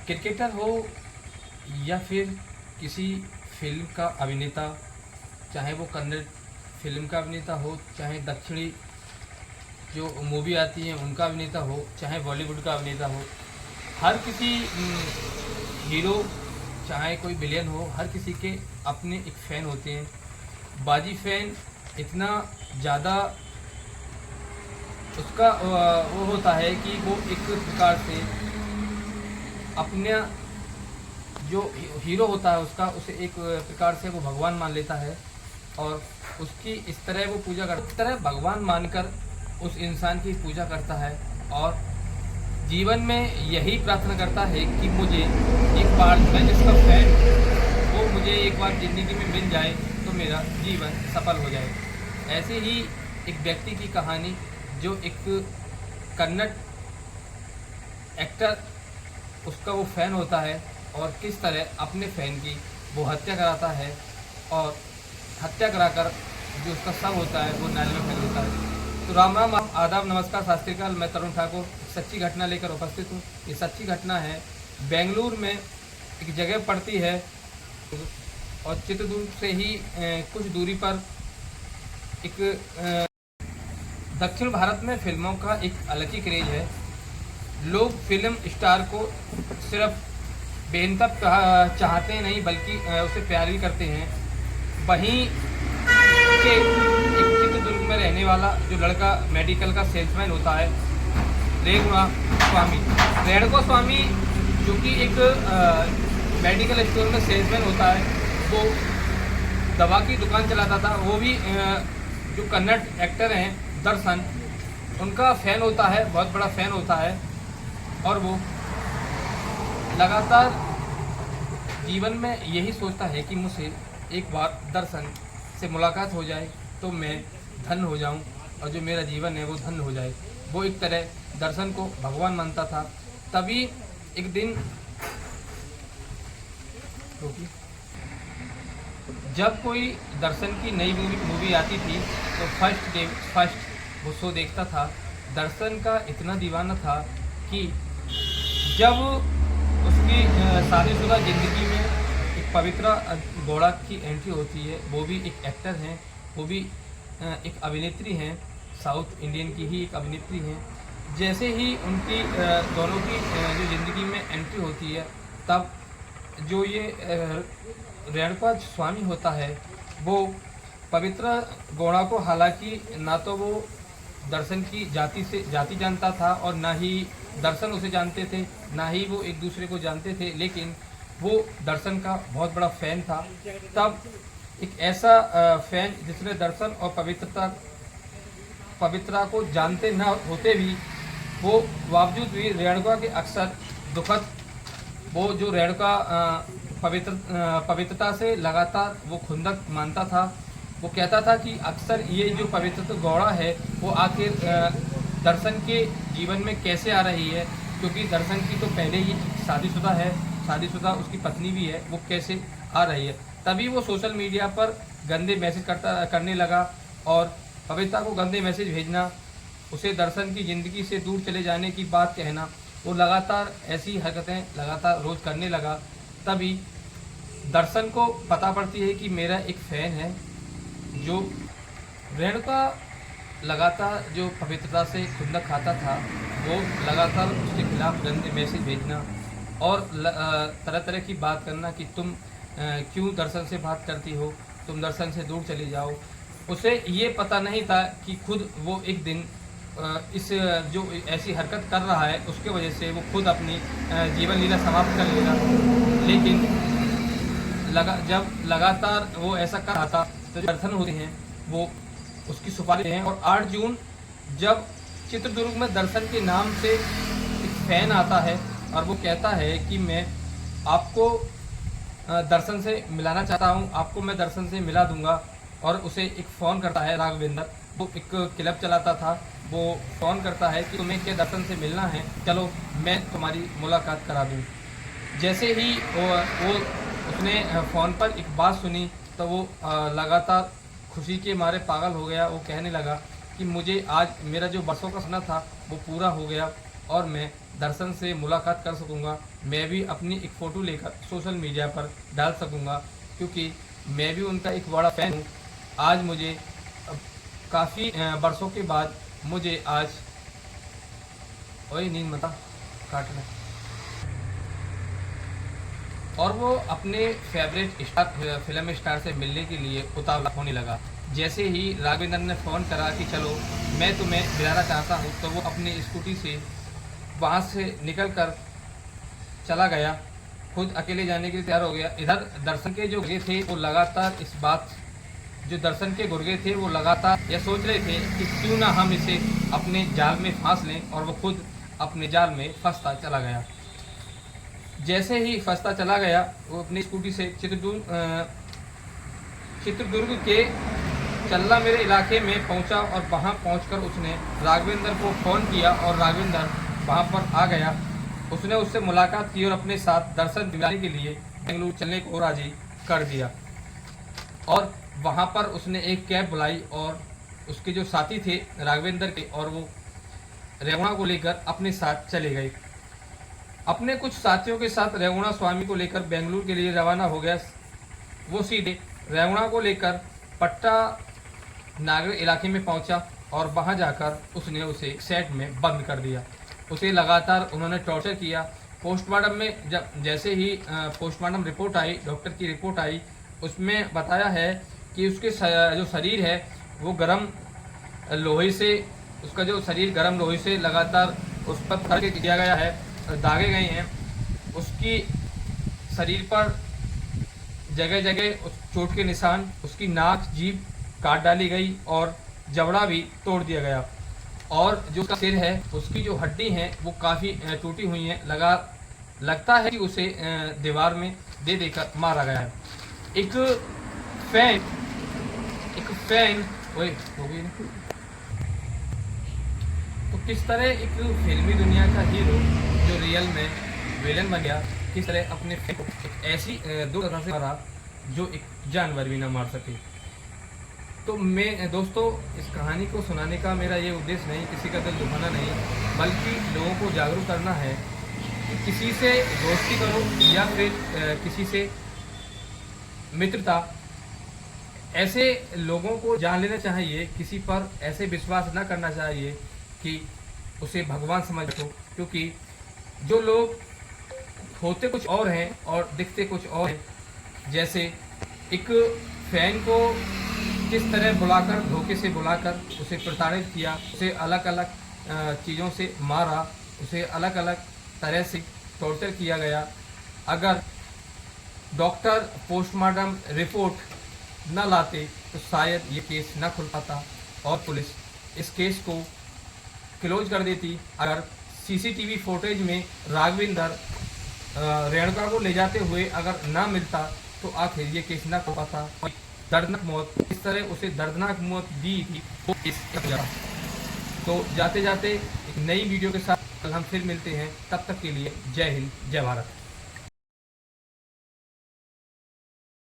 Cricketer हो या फिर किसी फिल्म का अभिनेता, चाहे वो कन्नड़ फिल्म का अभिनेता हो, चाहे दक्षिणी जो मूवी आती हैं उनका अभिनेता हो, चाहे बॉलीवुड का अभिनेता हो, हर किसी हीरो, चाहे कोई विलेन हो, हर किसी के अपने एक फ़ैन होते हैं। बाजी फ़ैन इतना ज़्यादा उसका वो होता है कि वो एक प्रकार से अपना जो हीरो होता है उसका, उसे एक प्रकार से वो भगवान मान लेता है और उसकी इस तरह वो पूजा करता है, इस तरह भगवान मानकर उस इंसान की पूजा करता है और जीवन में यही प्रार्थना करता है कि मुझे एक बार, मैं जिसका फैन वो मुझे एक बार ज़िंदगी में मिल जाए तो मेरा जीवन सफल हो जाए। ऐसे ही एक व्यक्ति की कहानी, जो एक कन्नड़ एक्टर, उसका वो फ़ैन होता है और किस तरह अपने फ़ैन की वो हत्या कराता है और हत्या कराकर जो उसका शव होता है वो नाली में फेंक देता है। तो राम राम, आदाब, नमस्कार, सत श्री अकाल। मैं तरुण ठाकुर सच्ची घटना लेकर उपस्थित हूँ। ये सच्ची घटना है, बेंगलुरु में एक जगह पड़ती है और चित्रदुर्ग से ही कुछ दूरी पर एक दक्षिण भारत में फिल्मों का एक अलग ही क्रेज है। लोग फिल्म स्टार को सिर्फ बेनतब चाहते नहीं बल्कि उसे प्यार भी करते हैं। वहीं के एक चित्रदुर्ग में रहने वाला जो लड़का मेडिकल का सेल्समैन होता है, रेणुका स्वामी, जो कि एक मेडिकल स्टोर में सेल्समैन होता है, वो दवा की दुकान चलाता था। वो भी जो कन्नड़ एक्टर हैं दर्शन, उनका फ़ैन होता है, बहुत बड़ा फ़ैन होता है और वो लगातार जीवन में यही सोचता है कि मुझसे एक बार दर्शन से मुलाकात हो जाए तो मैं धन्य हो जाऊं और जो मेरा जीवन है वो धन्य हो जाए। वो एक तरह दर्शन को भगवान मानता था। तभी एक दिन जब कोई दर्शन की नई मूवी आती थी तो फर्स्ट वो शो देखता था। दर्शन का इतना दीवाना था कि जब उसकी शादीशुदा ज़िंदगी में एक पवित्रा गौड़ा की एंट्री होती है, वो भी एक एक्टर हैं, वो भी एक अभिनेत्री हैं, साउथ इंडियन की ही एक अभिनेत्री हैं। जैसे ही उनकी दोनों की जो ज़िंदगी में एंट्री होती है, तब जो ये रेणुका स्वामी होता है वो पवित्रा गौड़ा को, हालांकि ना तो वो दर्शन की जाति जानता था और ना ही दर्शन उसे जानते थे, ना ही वो एक दूसरे को जानते थे, लेकिन वो दर्शन का बहुत बड़ा फ़ैन था। तब एक ऐसा फ़ैन जिसने दर्शन और पवित्रा को जानते न होते भी, वो बावजूद भी रेणुका के अक्सर दुखद, वो जो रेणुका पवित्रता से लगातार वो खुंदक मानता था। वो कहता था कि अक्सर ये जो पवित्र गौड़ा है वो आखिर दर्शन के जीवन में कैसे आ रही है, क्योंकि दर्शन की तो पहले ही शादीशुदा है, शादीशुदा उसकी पत्नी भी है, वो कैसे आ रही है। तभी वो सोशल मीडिया पर गंदे मैसेज करने लगा और पवित्रा को गंदे मैसेज भेजना, उसे दर्शन की ज़िंदगी से दूर चले जाने की बात कहना, वो लगातार ऐसी हरकतें लगातार रोज़ करने लगा। तभी दर्शन को पता पड़ती है कि मेरा एक फ़ैन है जो रेणुका लगातार जो पवित्रता से खुंदक खाता था, वो लगातार उसके खिलाफ गंदे मैसेज भेजना और तरह तरह की बात करना कि तुम क्यों दर्शन से बात करती हो, तुम दर्शन से दूर चले जाओ। उसे ये पता नहीं था कि खुद वो एक दिन इस जो ऐसी हरकत कर रहा है उसके वजह से वो खुद अपनी जीवन लीला समाप्त कर लेगा। लेकिन जब लगातार वो ऐसा कर रहा था तो जो दर्शन होते हैं वो उसकी सुपारी हैं। और 8 जून जब चित्रदुर्ग में दर्शन के नाम से एक फ़ैन आता है और वो कहता है कि मैं आपको दर्शन से मिलाना चाहता हूँ, आपको मैं दर्शन से मिला दूंगा, और उसे एक फ़ोन करता है राघवेंद्र, वो एक क्लब चलाता था, वो फ़ोन करता है कि तुम्हें क्या दर्शन से मिलना है, चलो मैं तुम्हारी मुलाकात करा दूँ। जैसे ही वो उसने फ़ोन पर एक बात सुनी तो वो लगातार खुशी के मारे पागल हो गया। वो कहने लगा कि मुझे आज मेरा जो बरसों का सपना था वो पूरा हो गया। और मैं दर्शन से मुलाकात कर सकूंगा। मैं भी अपनी एक फ़ोटो लेकर सोशल मीडिया पर डाल सकूंगा, क्योंकि मैं भी उनका एक बड़ा फ़ैन हूँ। आज मुझे काफ़ी बरसों के बाद मुझे आज वही नींद मता काटना, और वो अपने फेवरेट स्टार फिल्म स्टार से मिलने के लिए उतावला होने लगा। जैसे ही राघवेंद्र ने फ़ोन करा कि चलो मैं तुम्हें बुलाना चाहता हूँ, तो वो अपनी स्कूटी से वहाँ से निकल कर चला गया, खुद अकेले जाने के लिए तैयार हो गया। इधर दर्शन के जो गुर्गे थे वो लगातार इस बात जो दर्शन के गुर्गे थे वो लगातार यह सोच रहे थे कि क्यों ना हम इसे अपने जाल में फांस लें, और वो खुद अपने जाल में फंसता चला गया। जैसे ही फंसता चला गया, वो अपनी स्कूटी से चित्रदुर्ग के चल्ला मेरे इलाके में पहुंचा, और वहां पहुंचकर उसने राघवेंद्र को फ़ोन किया, और राघवेंद्र वहां पर आ गया। उसने उससे मुलाकात की और अपने साथ दर्शन दिलाने के लिए बेंगलुरु चलने को राजी कर दिया। और वहां पर उसने एक कैब बुलाई, और उसके जो साथी थे राघवेंद्र के, और वो रेवणा को लेकर अपने साथ चले गए। अपने कुछ साथियों के साथ रेवणा स्वामी को लेकर बेंगलुरु के लिए रवाना हो गया। वो सीधे रेवणा को लेकर पट्टा नागर इलाके में पहुंचा, और वहां जाकर उसने उसे सेट में बंद कर दिया। उसे लगातार उन्होंने टॉर्चर किया। पोस्टमार्टम में जैसे ही पोस्टमार्टम रिपोर्ट आई, डॉक्टर की रिपोर्ट आई, उसमें बताया है कि उसके जो शरीर है वो गर्म लोहे से, उसका जो शरीर गर्म लोहे से लगातार उस पर करके किया गया है, दागे गए हैं। उसकी शरीर पर जगह जगह उस चोट के निशान, उसकी नाक जीभ काट डाली गई, और जबड़ा भी तोड़ दिया गया। और जो उसका सिर है, उसकी जो हड्डी हैं वो काफ़ी टूटी हुई हैं। लगता है कि उसे दीवार में दे देकर मारा गया है। एक फैन ओए हो गई ना। तो किस तरह एक फिल्मी दुनिया का हीरो जो रियल में विलन बन गया, किस तरह अपने फैन को एक ऐसी दो तरह से मारा जो एक जानवर भी ना मार सके। तो मैं दोस्तों, इस कहानी को सुनाने का मेरा ये उद्देश्य नहीं, किसी का दिल दुखाना नहीं, बल्कि लोगों को जागरूक करना है कि किसी से दोस्ती करो या फिर किसी से मित्रता, ऐसे लोगों को जान लेना चाहिए। किसी पर ऐसे विश्वास ना करना चाहिए कि उसे भगवान समझ लो, क्योंकि जो लोग होते कुछ और हैं और दिखते कुछ और हैं। जैसे एक फैन को किस तरह बुलाकर, धोखे से बुलाकर उसे प्रताड़ित किया, उसे अलग अलग चीज़ों से मारा, उसे अलग अलग तरह से टॉर्चर किया गया। अगर डॉक्टर पोस्टमार्टम रिपोर्ट न लाते तो शायद ये केस न खुल पाता, और पुलिस इस केस को क्लोज कर देती। अगर सीसीटीवी फुटेज में राघवेंद्र रेणुका को ले जाते हुए अगर ना मिलता, तो आखिर ये केस न हो पाता। दर्दनाक मौत, इस तरह उसे दर्दनाक मौत दी थी वो केस जाता। तो जाते जाते एक नई वीडियो के साथ कल हम फिर मिलते हैं। तब तक के लिए जय हिंद, जय भारत।